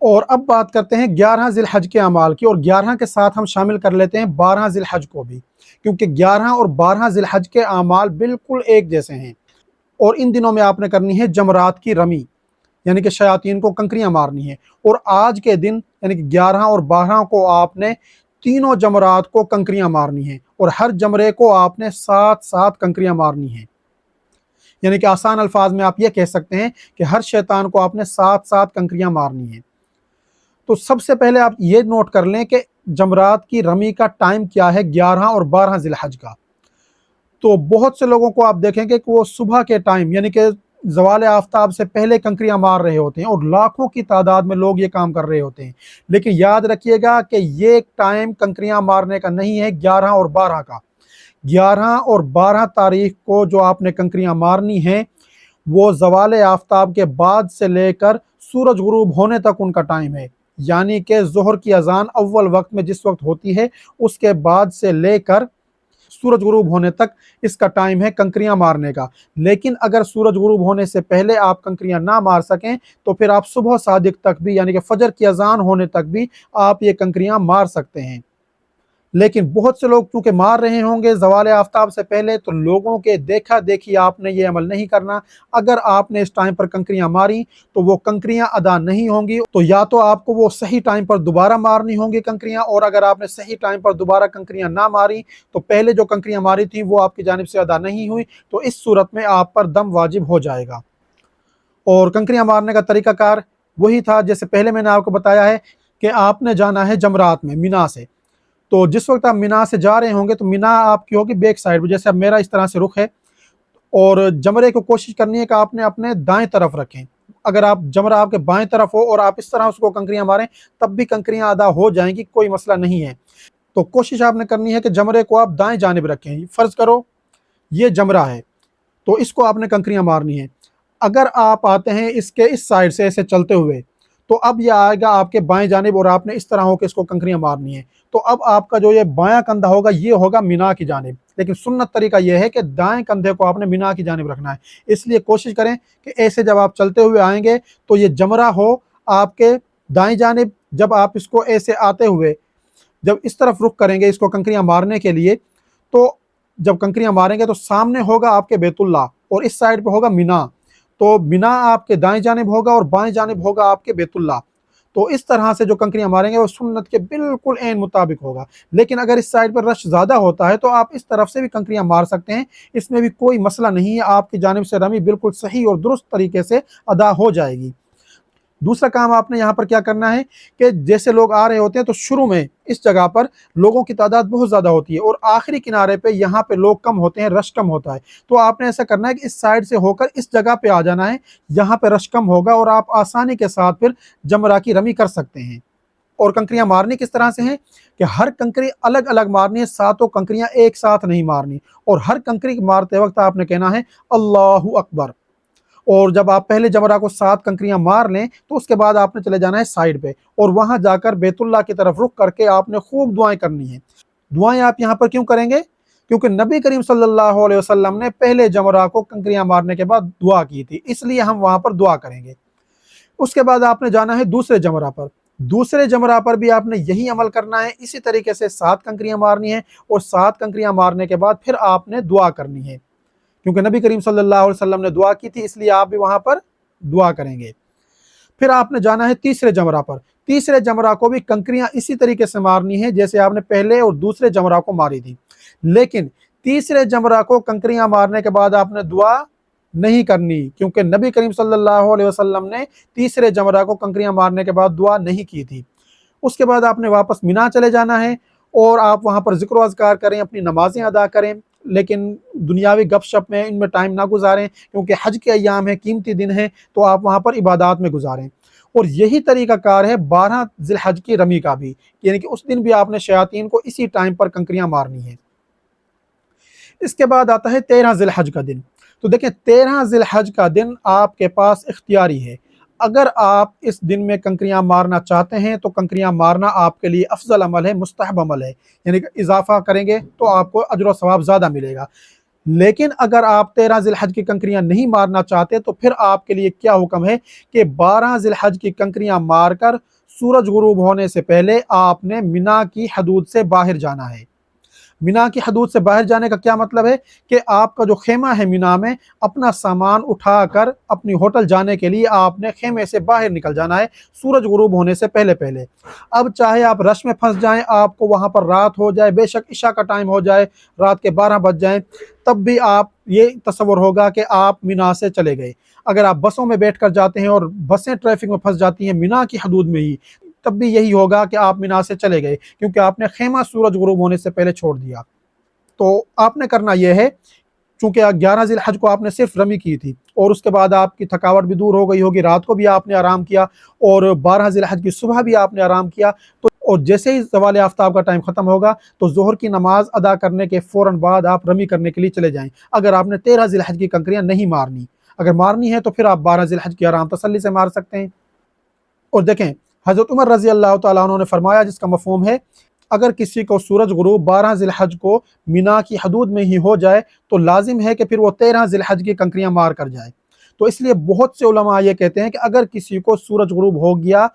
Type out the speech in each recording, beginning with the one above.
اور اب بات کرتے ہیں 11 ذی الحج کے اعمال کی، اور 11 کے ساتھ ہم شامل کر لیتے ہیں 12 ذی الحج کو بھی، کیونکہ 11 اور 12 ذی الحج کے اعمال بالکل ایک جیسے ہیں۔ اور ان دنوں میں آپ نے کرنی ہے جمرات کی رمی، یعنی کہ شیاطین کو کنکریاں مارنی ہے۔ اور آج کے دن یعنی کہ 11 اور 12 کو آپ نے تینوں جمرات کو کنکریاں مارنی ہیں، اور ہر جمرے کو آپ نے 7 کنکریاں مارنی ہیں۔ یعنی کہ آسان الفاظ میں آپ یہ کہہ سکتے ہیں کہ ہر شیطان کو آپ نے 7 کنکریاں مارنی ہیں۔ تو سب سے پہلے آپ یہ نوٹ کر لیں کہ جمرات کی رمی کا ٹائم کیا ہے 11 اور 12 ذی الحج کا۔ تو بہت سے لوگوں کو آپ دیکھیں گے کہ وہ صبح کے ٹائم یعنی کہ زوال آفتاب سے پہلے کنکریاں مار رہے ہوتے ہیں، اور لاکھوں کی تعداد میں لوگ یہ کام کر رہے ہوتے ہیں۔ لیکن یاد رکھیے گا کہ یہ ٹائم کنکریاں مارنے کا نہیں ہے 11 اور 12 کا۔ 11 اور 12 تاریخ کو جو آپ نے کنکریاں مارنی ہیں وہ زوال آفتاب کے بعد سے لے کر سورج غروب ہونے تک ان کا ٹائم ہے، یعنی کہ ظہر کی اذان اول وقت میں جس وقت ہوتی ہے اس کے بعد سے لے کر سورج غروب ہونے تک اس کا ٹائم ہے کنکریاں مارنے کا۔ لیکن اگر سورج غروب ہونے سے پہلے آپ کنکریاں نہ مار سکیں تو پھر آپ صبح صادق تک بھی یعنی کہ فجر کی اذان ہونے تک بھی آپ یہ کنکریاں مار سکتے ہیں۔ لیکن بہت سے لوگ چونکہ مار رہے ہوں گے زوال آفتاب سے پہلے، تو لوگوں کے دیکھا دیکھی آپ نے یہ عمل نہیں کرنا۔ اگر آپ نے اس ٹائم پر کنکریاں ماری تو وہ کنکریاں ادا نہیں ہوں گی، تو یا تو آپ کو وہ صحیح ٹائم پر دوبارہ مارنی ہوں گی کنکریاں، اور اگر آپ نے صحیح ٹائم پر دوبارہ کنکریاں نہ ماری تو پہلے جو کنکریاں ماری تھیں وہ آپ کی جانب سے ادا نہیں ہوئی، تو اس صورت میں آپ پر دم واجب ہو جائے گا۔ اور کنکریاں مارنے کا طریقہ کار وہی تھا جیسے پہلے میں نے آپ کو بتایا ہے کہ آپ نے جانا ہے جمرات میں مینا سے۔ تو جس وقت آپ مینا سے جا رہے ہوں گے تو مینا آپ کی ہوگی بیک سائڈ میں، جیسے اب میرا اس طرح سے رخ ہے، اور جمرے کو کوشش کرنی ہے کہ آپ نے اپنے دائیں طرف رکھیں۔ اگر آپ جمرہ آپ کے بائیں طرف ہو اور آپ اس طرح اس کو کنکریاں ماریں تب بھی کنکریاں ادا ہو جائیں گی، کوئی مسئلہ نہیں ہے۔ تو کوشش آپ نے کرنی ہے کہ جمرے کو آپ دائیں جانب رکھیں۔ فرض کرو یہ جمرہ ہے تو اس کو آپ نے کنکریاں مارنی ہے۔ اگر آپ آتے ہیں اس کے اس سائڈ سے ایسے چلتے ہوئے تو اب یہ آئے گا آپ کے بائیں جانب، اور آپ نے اس طرح ہو کہ اس کو کنکریاں مارنی ہے، تو اب آپ کا جو یہ بایاں کندھا ہوگا یہ ہوگا مینا کی جانب۔ لیکن سنت طریقہ یہ ہے کہ دائیں کندھے کو آپ نے مینا کی جانب رکھنا ہے۔ اس لیے کوشش کریں کہ ایسے جب آپ چلتے ہوئے آئیں گے تو یہ جمرہ ہو آپ کے دائیں جانب۔ جب آپ اس کو ایسے آتے ہوئے جب اس طرف رخ کریں گے اس کو کنکریاں مارنے کے لیے، تو جب کنکریاں ماریں گے تو سامنے ہوگا آپ کے بیت اللہ اور اس سائڈ پہ ہوگا مینا، تو مینا آپ کے دائیں جانب ہوگا اور بائیں جانب ہوگا آپ کے بیت اللہ۔ تو اس طرح سے جو کنکریاں ماریں گے وہ سنت کے بالکل عین مطابق ہوگا۔ لیکن اگر اس سائڈ پر رش زیادہ ہوتا ہے تو آپ اس طرف سے بھی کنکریاں مار سکتے ہیں، اس میں بھی کوئی مسئلہ نہیں ہے، آپ کی جانب سے رمی بالکل صحیح اور درست طریقے سے ادا ہو جائے گی۔ دوسرا کام آپ نے یہاں پر کیا کرنا ہے کہ جیسے لوگ آ رہے ہوتے ہیں تو شروع میں اس جگہ پر لوگوں کی تعداد بہت زیادہ ہوتی ہے، اور آخری کنارے پہ یہاں پہ لوگ کم ہوتے ہیں، رش کم ہوتا ہے۔ تو آپ نے ایسا کرنا ہے کہ اس سائڈ سے ہو کر اس جگہ پہ آ جانا ہے، یہاں پہ رش کم ہوگا اور آپ آسانی کے ساتھ پھر جمرہ کی رمی کر سکتے ہیں۔ اور کنکریاں مارنی کس طرح سے ہیں کہ ہر کنکری الگ الگ مارنی ہے، ساتوں کنکریاں ایک ساتھ نہیں مارنی، اور ہر کنکری مارتے وقت آپ نے کہنا ہے اللہ اکبر۔ اور جب آپ پہلے جمرہ کو 7 کنکریاں مار لیں تو اس کے بعد آپ نے چلے جانا ہے سائڈ پہ، اور وہاں جا کر بیت اللہ کی طرف رخ کر کے آپ نے خوب دعائیں کرنی ہیں۔ دعائیں آپ یہاں پر کیوں کریں گے؟ کیونکہ نبی کریم صلی اللہ علیہ وسلم نے پہلے جمرہ کو کنکریاں مارنے کے بعد دعا کی تھی، اس لیے ہم وہاں پر دعا کریں گے۔ اس کے بعد آپ نے جانا ہے دوسرے جمرہ پر۔ دوسرے جمرہ پر بھی آپ نے یہی عمل کرنا ہے، اسی طریقے سے 7 کنکریاں مارنی ہیں، اور 7 کنکریاں مارنے کے بعد پھر آپ نے دعا کرنی ہے، کیونکہ نبی کریم صلی اللہ علیہ وسلم نے دعا کی تھی، اس لیے آپ بھی وہاں پر دعا کریں گے۔ پھر آپ نے جانا ہے تیسرے جمرہ پر۔ تیسرے جمرہ کو بھی کنکریاں اسی طریقے سے مارنی ہے جیسے آپ نے پہلے اور دوسرے جمرہ کو ماری تھی، لیکن تیسرے جمرہ کو کنکریاں مارنے کے بعد آپ نے دعا نہیں کرنی، کیونکہ نبی کریم صلی اللہ علیہ وسلم نے تیسرے جمرہ کو کنکریاں مارنے کے بعد دعا نہیں کی تھی۔ اس کے بعد آپ نے واپس مینا چلے جانا ہے، اور آپ وہاں پر ذکر و اذکار کریں، اپنی نمازیں ادا کریں، لیکن دنیاوی گپ شپ میں ان میں ٹائم نہ گزاریں، کیونکہ حج کے ایام ہیں، قیمتی دن ہیں، تو آپ وہاں پر عبادات میں گزاریں۔ اور یہی طریقہ کار ہے 12 ذی الحج کی رمی کا بھی، یعنی کہ اس دن بھی آپ نے شیاطین کو اسی ٹائم پر کنکریاں مارنی ہیں۔ اس کے بعد آتا ہے 13 ذی الحج کا دن۔ تو دیکھیں 13 ذی الحج کا دن آپ کے پاس اختیاری ہے، اگر آپ اس دن میں کنکریاں مارنا چاہتے ہیں تو کنکریاں مارنا آپ کے لیے افضل عمل ہے، مستحب عمل ہے، یعنی کہ اضافہ کریں گے تو آپ کو اجر و ثواب زیادہ ملے گا۔ لیکن اگر آپ 13 ذی الحج کی کنکریاں نہیں مارنا چاہتے تو پھر آپ کے لیے کیا حکم ہے کہ 12 ذی الحج کی کنکریاں مار کر سورج غروب ہونے سے پہلے آپ نے مینا کی حدود سے باہر جانا ہے۔ مینا کی حدود سے باہر جانے کا کیا مطلب ہے کہ آپ کا جو خیمہ ہے مینا میں، اپنا سامان اٹھا کر اپنی ہوٹل جانے کے لیے آپ نے خیمے سے باہر نکل جانا ہے سورج غروب ہونے سے پہلے پہلے۔ اب چاہے آپ رش میں پھنس جائیں، آپ کو وہاں پر رات ہو جائے، بے شک عشاء کا ٹائم ہو جائے، رات کے 12 بج جائیں، تب بھی آپ یہ تصور ہوگا کہ آپ مینا سے چلے گئے۔ اگر آپ بسوں میں بیٹھ کر جاتے ہیں اور بسیں ٹریفک میں پھنس جاتی ہیں مینا کی حدود میں ہی، تب بھی یہی ہوگا کہ آپ مینا سے چلے گئے، کیونکہ آپ نے خیمہ سورج غروب ہونے سے پہلے چھوڑ دیا۔ تو آپ نے کرنا یہ ہے، چونکہ 11 ذی الحج کو آپ نے صرف رمی کی تھی اور اس کے بعد آپ کی تھکاوٹ بھی دور ہو گئی ہوگی، رات کو بھی آپ نے آرام کیا اور 12 ذی الحج کی صبح بھی آپ نے آرام کیا، تو اور جیسے ہی زوال آفتاب کا ٹائم ختم ہوگا تو ظہر کی نماز ادا کرنے کے فوراً بعد آپ رمی کرنے کے لیے چلے جائیں۔ اگر آپ نے 13 ذی الحج کی کنکریاں نہیں مارنی، اگر مارنی ہے تو پھر آپ 12 ذی الحج کی آرام تسلی سے مار سکتے ہیں۔ اور دیکھیں، حضرت عمر رضی اللہ تعالیٰ عنہ نے فرمایا، جس کا مفہوم ہے اگر کسی کو سورج غروب 12 ذی الحج کو مینا کی حدود میں ہی ہو جائے تو لازم ہے کہ پھر وہ 13 ذی الحج کی کنکریاں مار کر جائے۔ تو اس لیے بہت سے علماء یہ کہتے ہیں کہ اگر کسی کو سورج غروب ہو گیا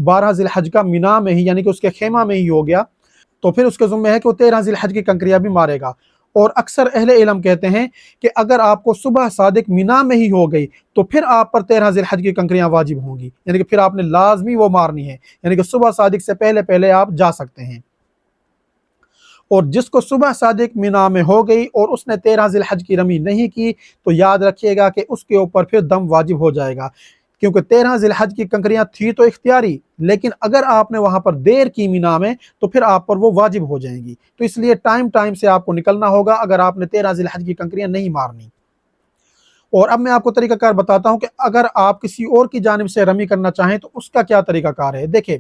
12 ذی الحج کا مینا میں ہی، یعنی کہ اس کے خیمہ میں ہی ہو گیا، تو پھر اس کے ذمہ ہے کہ وہ 13 ذی الحج کی کنکریاں بھی مارے گا۔ اور اکثر اہل علم کہتے ہیں کہ اگر آپ کو صبح صادق مینا میں ہی ہو گئی تو پھر آپ پر 13 ذی الحج کی کنکریاں واجب ہوں گی، یعنی کہ پھر آپ نے لازمی وہ مارنی ہے، یعنی کہ صبح صادق سے پہلے پہلے آپ جا سکتے ہیں۔ اور جس کو صبح صادق مینا میں ہو گئی اور اس نے 13 ذی الحج کی رمی نہیں کی تو یاد رکھیے گا کہ اس کے اوپر پھر دم واجب ہو جائے گا، کیونکہ 13 ذی الحج کی کنکریاں تھی تو اختیاری، لیکن اگر آپ نے وہاں پر دیر کی مینا میں تو پھر آپ پر وہ واجب ہو جائیں گی۔ تو اس لیے ٹائم سے آپ کو نکلنا ہوگا اگر آپ نے 13 ذی الحج کی کنکریاں نہیں مارنی۔ اور اب میں آپ کو طریقہ کار بتاتا ہوں کہ اگر آپ کسی اور کی جانب سے رمی کرنا چاہیں تو اس کا کیا طریقہ کار ہے۔ دیکھیں،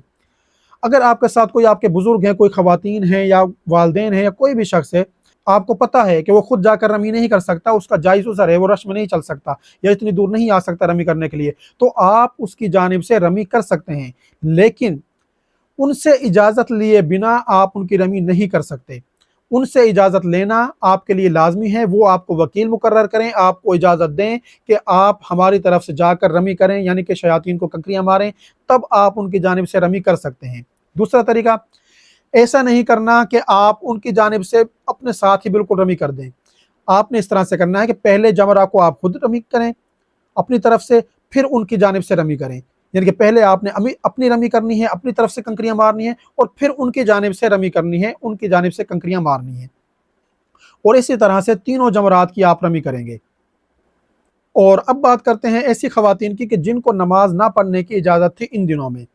اگر آپ کے ساتھ کوئی آپ کے بزرگ ہیں، کوئی خواتین ہیں یا والدین ہیں یا کوئی بھی شخص ہے، آپ کو پتہ ہے کہ وہ خود جا کر رمی نہیں کر سکتا، اس کا جائز عذر ہے، وہ رش میں نہیں چل سکتا یا اتنی دور نہیں آ سکتا رمی کرنے کے لیے، تو آپ اس کی جانب سے رمی کر سکتے ہیں، لیکن ان سے اجازت لیے بنا آپ ان کی رمی نہیں کر سکتے۔ ان سے اجازت لینا آپ کے لیے لازمی ہے، وہ آپ کو وکیل مقرر کریں، آپ کو اجازت دیں کہ آپ ہماری طرف سے جا کر رمی کریں، یعنی کہ شیاطین کو کنکریاں ماریں، تب آپ ان کی جانب سے رمی کر سکتے ہیں۔ دوسرا طریقہ، ایسا نہیں کرنا کہ آپ ان کی جانب سے اپنے ساتھ ہی بالکل رمی کر دیں۔ آپ نے اس طرح سے کرنا ہے کہ پہلے جمرہ کو آپ خود رمی کریں اپنی طرف سے، پھر ان کی جانب سے رمی کریں، یعنی کہ پہلے آپ نے اپنی رمی کرنی ہے، اپنی طرف سے کنکریاں مارنی ہے، اور پھر ان کی جانب سے رمی کرنی ہے، ان کی جانب سے کنکریاں مارنی ہے، اور اسی طرح سے تینوں جمرات کی آپ رمی کریں گے۔ اور اب بات کرتے ہیں ایسی خواتین کی کہ جن کو نماز نہ پڑھنے کی اجازت تھی ان دنوں میں۔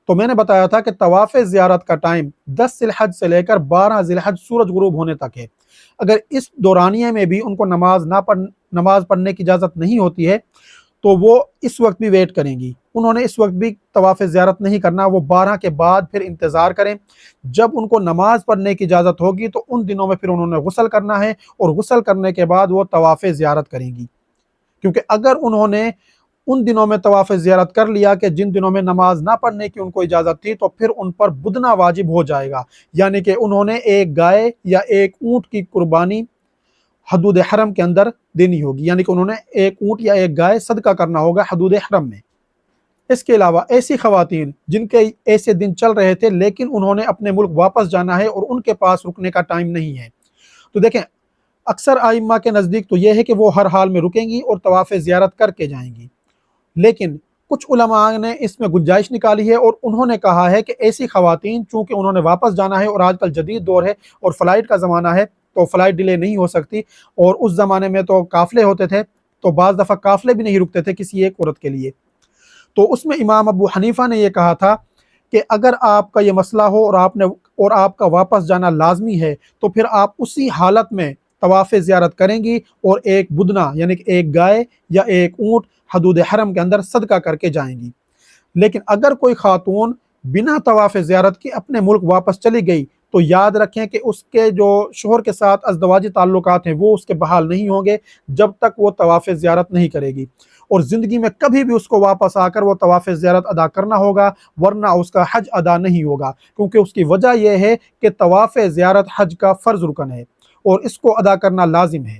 تو میں نے بتایا تھا کہ طواف زیارت کا ٹائم 10 ذی الحج سے لے کر 12 ذی الحج سورج غروب ہونے تک ہے۔ اگر اس دورانیے میں بھی ان کو نماز پڑھنے کی اجازت نہیں ہوتی ہے تو وہ اس وقت بھی ویٹ کریں گی، انہوں نے اس وقت بھی طواف زیارت نہیں کرنا، وہ 12 کے بعد پھر انتظار کریں، جب ان کو نماز پڑھنے کی اجازت ہوگی تو ان دنوں میں پھر انہوں نے غسل کرنا ہے، اور غسل کرنے کے بعد وہ طواف زیارت کریں گی۔ کیونکہ اگر انہوں نے ان دنوں میں طواف زیارت کر لیا کہ جن دنوں میں نماز نہ پڑھنے کی ان کو اجازت تھی، تو پھر ان پر بدنا واجب ہو جائے گا، یعنی کہ انہوں نے ایک گائے یا ایک اونٹ کی قربانی حدود حرم کے اندر دینی ہوگی، یعنی کہ انہوں نے ایک اونٹ یا ایک گائے صدقہ کرنا ہوگا حدود حرم میں۔ اس کے علاوہ ایسی خواتین جن کے ایسے دن چل رہے تھے لیکن انہوں نے اپنے ملک واپس جانا ہے اور ان کے پاس رکنے کا ٹائم نہیں ہے، تو دیکھیں اکثر ائمہ کے نزدیک تو یہ ہے کہ وہ ہر حال میں رکیں گی اور طواف زیارت کر کے جائیں گی، لیکن کچھ علماء نے اس میں گنجائش نکالی ہے اور انہوں نے کہا ہے کہ ایسی خواتین چونکہ انہوں نے واپس جانا ہے اور آج کل جدید دور ہے اور فلائٹ کا زمانہ ہے تو فلائٹ ڈیلے نہیں ہو سکتی، اور اس زمانے میں تو قافلے ہوتے تھے تو بعض دفعہ قافلے بھی نہیں رکتے تھے کسی ایک عورت کے لیے، تو اس میں امام ابو حنیفہ نے یہ کہا تھا کہ اگر آپ کا یہ مسئلہ ہو اور آپ کا واپس جانا لازمی ہے تو پھر آپ اسی حالت میں طواف زیارت کریں گی اور ایک بدنہ یعنی کہ ایک گائے یا ایک اونٹ حدود حرم کے اندر صدقہ کر کے جائیں گی۔ لیکن اگر کوئی خاتون بنا طواف زیارت کے اپنے ملک واپس چلی گئی تو یاد رکھیں کہ اس کے جو شوہر کے ساتھ ازدواجی تعلقات ہیں وہ اس کے بحال نہیں ہوں گے جب تک وہ طواف زیارت نہیں کرے گی، اور زندگی میں کبھی بھی اس کو واپس آ کر وہ طواف زیارت ادا کرنا ہوگا، ورنہ اس کا حج ادا نہیں ہوگا، کیونکہ اس کی وجہ یہ ہے کہ طواف زیارت حج کا فرض رکن ہے اور اس کو ادا کرنا لازم ہے۔